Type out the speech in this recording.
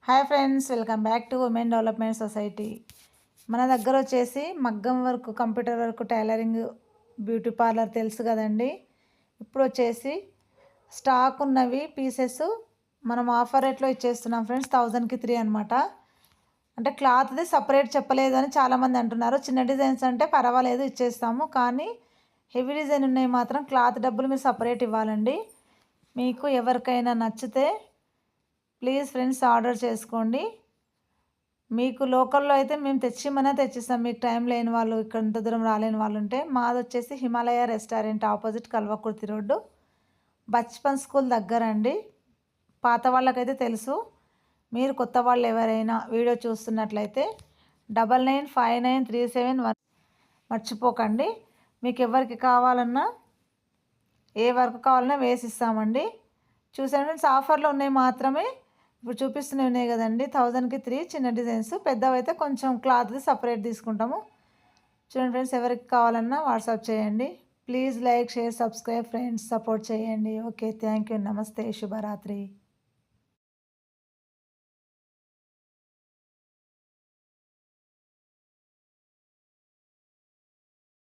Hi friends, welcome back to women development society. మన దగ్గర వచ్చేసి మగ్గం work, computer work, tailoring, beauty parlour తెలుసు కదండి. ఇప్పుడు వచ్చేసి స్టాక్ ఉన్నవి పీసెస్ మనం ఆఫర్ రేట్లో ఇచ్చేస్తున్నాం ఫ్రెండ్స్. 1000కి 3 అనమాట. అంటే క్లాత్ది సపరేట్ చెప్పలేదు అని చాలామంది అంటున్నారు. చిన్న డిజైన్స్ అంటే పర్వాలేదు ఇచ్చేస్తాము, కానీ హెవీ డిజైన్ ఉన్నాయి మాత్రం క్లాత్ డబ్బులు మీరు సపరేట్ ఇవ్వాలండి. మీకు ఎవరికైనా నచ్చితే ప్లీజ్ ఫ్రెండ్స్ ఆర్డర్ చేసుకోండి. మీకు లోకల్లో అయితే మేము తెచ్చిస్తాం. మీకు టైం లేని వాళ్ళు, ఇక్కడ ఇంత దూరం రాలేని వాళ్ళు ఉంటే, మాది వచ్చేసి Himalaya restaurant opposite Kalwakurthy road, Bachpan school దగ్గర అండి. పాత వాళ్ళకైతే తెలుసు, మీరు కొత్త వాళ్ళు ఎవరైనా వీడియో చూస్తున్నట్లయితే 995937 మర్చిపోకండి. మీకు ఎవరికి కావాలన్నా, ఏ వర్క్ కావాలన్నా వేసిస్తామండి. చూసాను ఫ్రెండ్స్, ఆఫర్లో ఉన్నాయి మాత్రమే ఇప్పుడు చూపిస్తూనే ఉన్నాయి కదండి. 1000కి 3 చిన్న డిజైన్స్, పెద్దవైతే కొంచెం క్లాత్ది సపరేట్ తీసుకుంటాము. చూడండి ఫ్రెండ్స్, ఎవరికి కావాలన్నా వాట్సాప్ చేయండి. Please like, share, subscribe friends, support చేయండి. ఓకే, థ్యాంక్ యూ, నమస్తే, శుభరాత్రి.